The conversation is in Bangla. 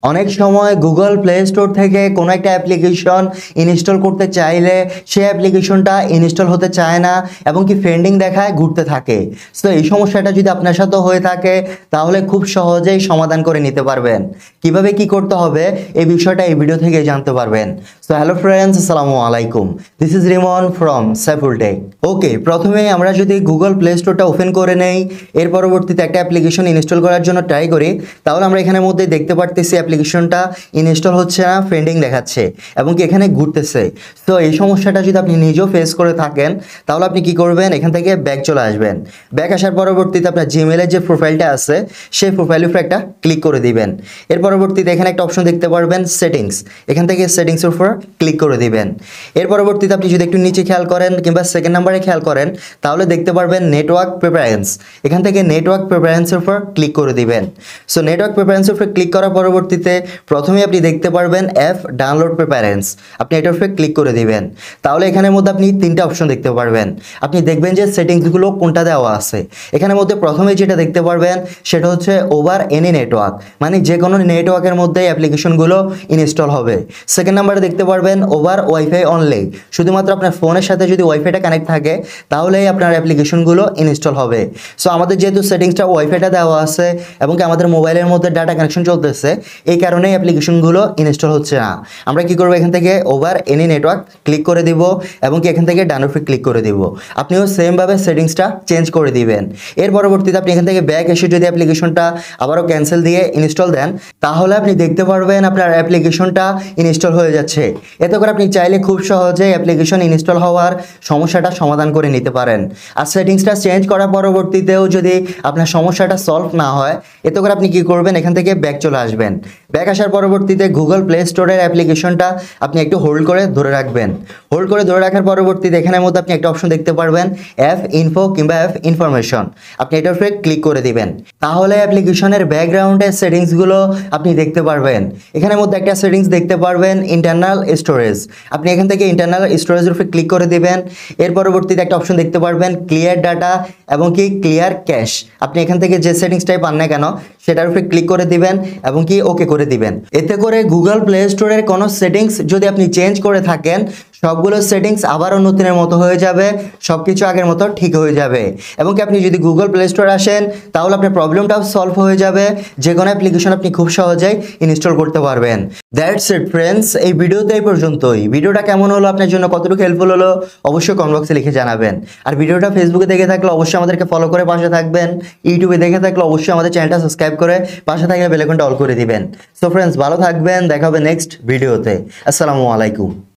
অনেক সময় গুগল প্লে স্টোর থেকে কোনো একটা অ্যাপ্লিকেশন ইনস্টল করতে চাইলে সেই অ্যাপ্লিকেশনটা ইনস্টল হতে চায় না এবং কি পেন্ডিং দেখায় ঘুরতে থাকে। সো এই সমস্যাটা যদি আপনার সাথে হয়ে থাকে তাহলে খুব সহজেই সমাধান করে নিতে পারবেন। কিভাবে কি করতে হবে এই বিষয়টা এই ভিডিও থেকে জানতে পারবেন। সো হ্যালো ফ্রেন্ডস, আসসালামু আলাইকুম। This is Rimon from Saiful tech. Okay, প্রথমে আমরা যদি গুগল প্লে স্টোরটা ওপেন করে নেই, এর পরবর্তীতে একটা অ্যাপ্লিকেশন ইনস্টল করার জন্য ট্রাই করি, তাহলে আমরা এখানের মধ্যে দেখতে পারতেছি অ্যাপ্লিকেশনটা ইনস্টল হচ্ছে না, পেন্ডিং দেখাচ্ছে এবং কি এখানে ঘুরতেছে। তো এই সমস্যাটা যদি আপনি নিজেও ফেস করে থাকেন তাহলে আপনি কি করবেন, এখান থেকে ব্যাক চলে আসবেন। ব্যাক আসার পরবর্তীতে আপনার জিমেলের যে প্রোফাইলটা আছে সেই প্রোফাইলের উপর একটা ক্লিক করে দিবেন। এর পরবর্তীতে এখানে একটা অপশন দেখতে পারবেন সেটিংস, এখান থেকে সেটিংসের উপর ক্লিক করে দিবেন। এর পরবর্তীতে আপনি যদি একটু নিচে খেয়াল করেন কিংবা সেকেন্ড নাম্বারে খেয়াল করেন তাহলে দেখতে পারবেন নেটওয়ার্ক প্রেফারেন্স, এখান থেকে নেটওয়ার্ক প্রেফারেন্সের উপর ক্লিক করে দিবেন। সো নেটওয়ার্ক প্রেফারেন্সের উপর ক্লিক করার পরবর্তীতে প্রথমে আপনি দেখতে পারবেন অ্যাপ ডাউনলোড প্রেফারেন্স, আপনি এটার উপরে ক্লিক করে দিবেন। তাহলে এখানের মধ্যে আপনি তিনটা অপশন দেখতে পারবেন। আপনি দেখবেন যে সেটিংসগুলো কোনটা দেওয়া আছে। এখানের মধ্যে প্রথমে যেটা দেখতে পারবেন সেটা হচ্ছে ওভার এনি নেটওয়ার্ক, মানে যে কোনো নেটওয়ার্কের মধ্যে অ্যাপ্লিকেশনগুলো ইনস্টল হবে। সেকেন্ড নাম্বারে দেখতে পারবেন ওভার ওয়াইফাই অনলি, শুধুমাত্র আপনার ফোনের সাথে যদি ওয়াইফাইটা কানেক্ট থাকে তাহলেই আপনার অ্যাপ্লিকেশনগুলো ইনস্টল হবে। সো আমাদের যেহেতু সেটিংসটা ওয়াইফাইটা দেওয়া আছে এবং কি আমাদের মোবাইলের মধ্যে ডাটা কানেকশন চলতেছে, এই কারণেই অ্যাপ্লিকেশনগুলো ইনস্টল হচ্ছে না। আমরা কি করব, এখান থেকে ওভার এনি নেটওয়ার্ক ক্লিক করে দিব এবং কি এখান থেকে ডান উপরে ক্লিক করে দিব। আপনিও সেমভাবে সেটিংসটা চেঞ্জ করে দিবেন। এর পরবর্তীতে আপনি এখান থেকে ব্যাক এসে যদি অ্যাপ্লিকেশনটা আবারও ক্যান্সেল দিয়ে ইনস্টল দেন তাহলে আপনি দেখতে পারবেন আপনার অ্যাপ্লিকেশনটা ইনস্টল হয়ে যাচ্ছে। এতে করে আপনি চাইলে খুব সহজেই অ্যাপ্লিকেশন ইনস্টল হওয়ার সমস্যাটা সমাধান করে নিতে পারেন। আর সেটিংসটা চেঞ্জ করার পরবর্তীতেও যদি আপনার সমস্যাটা সলভ না হয়, এতে করে আপনি কি করবেন, এখান থেকে ব্যাক চলে আসবেন। ব্যাক আসার পরবর্তীতে গুগল প্লে স্টোরের অ্যাপ্লিকেশনটা আপনি একটু হোল্ড করে ধরে রাখবেন। হোল্ড করে ধরে রাখার পরবর্তীতে এখানের মধ্যে আপনি একটা অপশন দেখতে পারবেন অ্যাপ ইনফো কিংবা অ্যাপ ইনফরমেশন, আপনি এটার উপরে ক্লিক করে দিবেন। তাহলে অ্যাপ্লিকেশনের ব্যাকগ্রাউন্ডের সেটিংসগুলো আপনি দেখতে পারবেন। এখানের মধ্যে একটা সেটিংস দেখতে পারবেন ইন্টারনাল স্টোরেজ, আপনি এখান থেকে ইন্টারনাল স্টোরেজের উপরে ক্লিক করে দিবেন। এর পরবর্তীতে একটা অপশন দেখতে পারবেন ক্লিয়ার ডাটা এবং কি ক্লিয়ার ক্যাশ, আপনি এখান থেকে যে সেটিংসটাই পান না কেন সেটার উপরে ক্লিক করে দিবেন এবং কি ওকে করে দিবেন। এতে করে গুগল প্লে স্টোরের কোনো সেটিংস যদি আপনি চেঞ্জ করে থাকেন সবগুলো সেটিংস আবারও নতুনের মতো হয়ে যাবে, সব কিছু আগের মতো ঠিক হয়ে যাবে। এবং কি আপনি যদি গুগল প্লে স্টোরে আসেন তাহলে আপনার প্রবলেমটাও সলভ হয়ে যাবে, যে কোনো অ্যাপ্লিকেশন আপনি খুব সহজেই ইনস্টল করতে পারবেন। দ্যাটস ইট ফ্রেন্ডস, এই ভিডিওতে এই পর্যন্তই। ভিডিওটা কেমন হলো, আপনার জন্য কতটুকু হেল্পফুল হলো অবশ্যই কমেন্ট বক্সে লিখে জানাবেন। আর ভিডিওটা ফেসবুকে দেখে থাকলে অবশ্যই আমাদেরকে ফলো করে পাশে থাকবেন। ইউটিউবে দেখে থাকলে অবশ্যই আমাদের চ্যানেলটা সাবস্ক্রাইব করে পাশে থাকলে বেল আইকনটা অল করে দিবেন। সো ফ্রেন্ডস, ভালো থাকবেন, দেখা হবে নেক্সট ভিডিওতে। আসসালামু আলাইকুম।